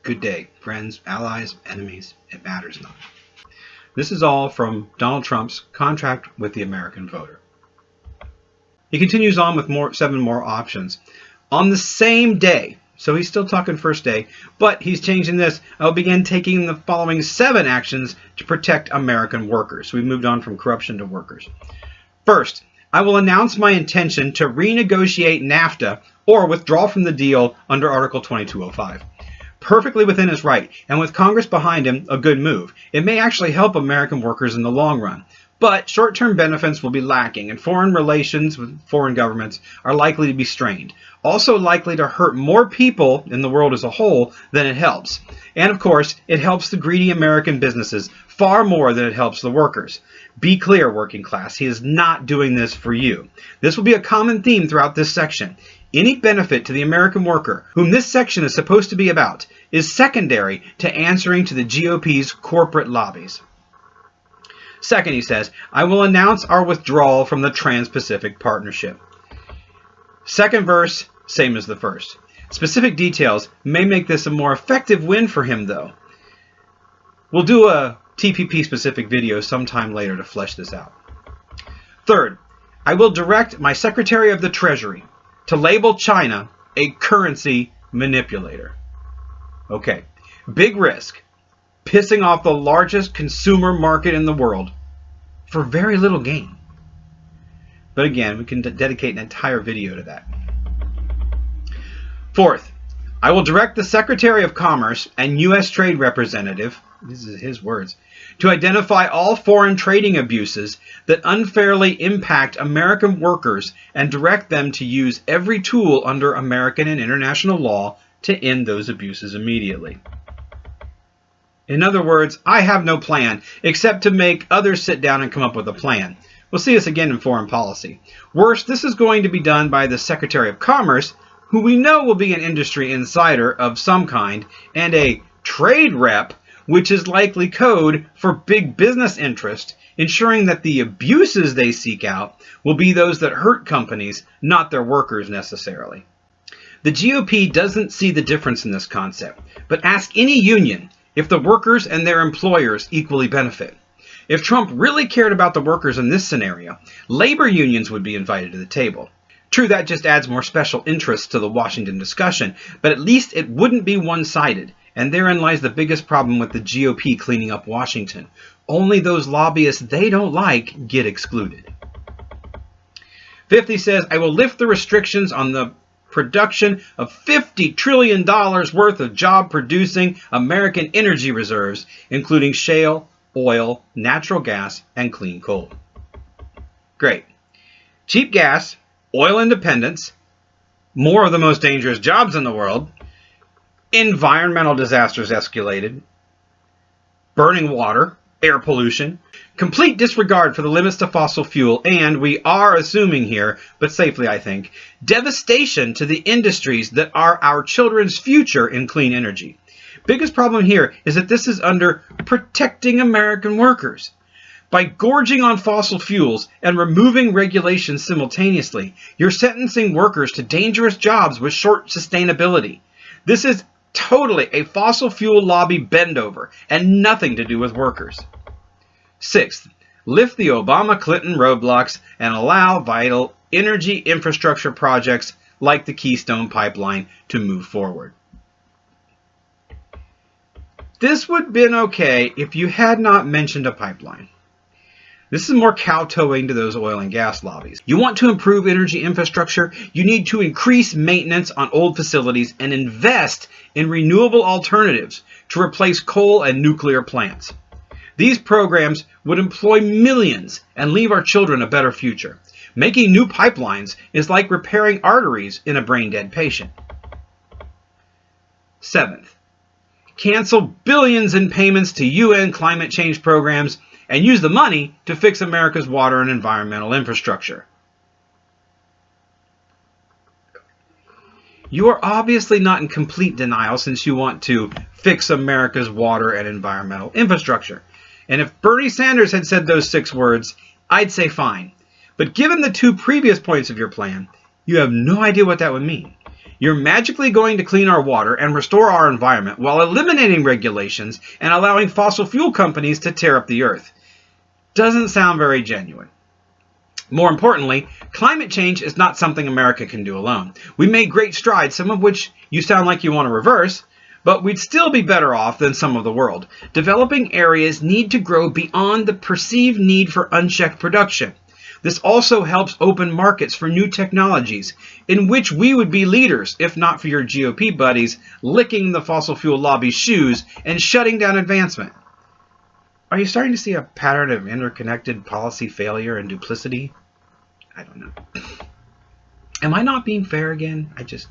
Good day, friends, allies, enemies, it matters not. This is all from Donald Trump's contract with the American voter. He continues on with 7 more options. On the same day, so he's still talking first day, but he's changing this. I'll begin taking the following 7 actions to protect American workers. So we've moved on from corruption to workers. First, I will announce my intention to renegotiate NAFTA or withdraw from the deal under Article 2205. Perfectly within his right, and with Congress behind him, a good move. It may actually help American workers in the long run. But short-term benefits will be lacking, and foreign relations with foreign governments are likely to be strained. Also likely to hurt more people in the world as a whole than it helps. And of course, it helps the greedy American businesses far more than it helps the workers. Be clear, working class, he is not doing this for you. This will be a common theme throughout this section. Any benefit to the American worker, whom this section is supposed to be about, is secondary to answering to the GOP's corporate lobbies. Second, he says, I will announce our withdrawal from the Trans-Pacific Partnership. Second verse, same as the first. Specific details may make this a more effective win for him, though. We'll do a TPP-specific video sometime later to flesh this out. Third, I will direct my Secretary of the Treasury to label China a currency manipulator. Okay, big risk. Pissing off the largest consumer market in the world for very little gain. But again, we can dedicate an entire video to that. Fourth, I will direct the Secretary of Commerce and U.S. Trade Representative, this is his words, to identify all foreign trading abuses that unfairly impact American workers and direct them to use every tool under American and international law to end those abuses immediately. In other words, I have no plan except to make others sit down and come up with a plan. We'll see this again in foreign policy. Worse, this is going to be done by the Secretary of Commerce, who we know will be an industry insider of some kind, and a trade rep, which is likely code for big business interest, ensuring that the abuses they seek out will be those that hurt companies, not their workers necessarily. The GOP doesn't see the difference in this concept, but ask any union if the workers and their employers equally benefit. If Trump really cared about the workers in this scenario, labor unions would be invited to the table. True, that just adds more special interest to the Washington discussion, but at least it wouldn't be one-sided, and therein lies the biggest problem with the GOP cleaning up Washington. Only those lobbyists they don't like get excluded. Fifth, he says, I will lift the restrictions on the production of $50 trillion worth of job-producing American energy reserves, including shale, oil, natural gas, and clean coal. Great. Cheap gas, oil independence, more of the most dangerous jobs in the world, environmental disasters escalated, burning water, air pollution, complete disregard for the limits to fossil fuel, and we are assuming here, but safely I think, devastation to the industries that are our children's future in clean energy. Biggest problem here is that this is under protecting American workers. By gorging on fossil fuels and removing regulations simultaneously, you're sentencing workers to dangerous jobs with short sustainability. This is totally a fossil fuel lobby bend-over and nothing to do with workers. Sixth, lift the Obama-Clinton roadblocks and allow vital energy infrastructure projects like the Keystone Pipeline to move forward. This would have been okay if you had not mentioned a pipeline. This is more kowtowing to those oil and gas lobbies. You want to improve energy infrastructure, you need to increase maintenance on old facilities and invest in renewable alternatives to replace coal and nuclear plants. These programs would employ millions and leave our children a better future. Making new pipelines is like repairing arteries in a brain-dead patient. Seventh, cancel billions in payments to UN climate change programs and use the money to fix America's water and environmental infrastructure. You are obviously not in complete denial since you want to fix America's water and environmental infrastructure. And if Bernie Sanders had said those 6 words, I'd say fine. But given the 2 previous points of your plan, you have no idea what that would mean. You're magically going to clean our water and restore our environment while eliminating regulations and allowing fossil fuel companies to tear up the earth. Doesn't sound very genuine. More importantly, climate change is not something America can do alone. We made great strides, some of which you sound like you want to reverse, but we'd still be better off than some of the world. Developing areas need to grow beyond the perceived need for unchecked production. This also helps open markets for new technologies, in which we would be leaders, if not for your GOP buddies licking the fossil fuel lobby's shoes and shutting down advancement. Are you starting to see a pattern of interconnected policy failure and duplicity? I don't know. Am I not being fair again? I just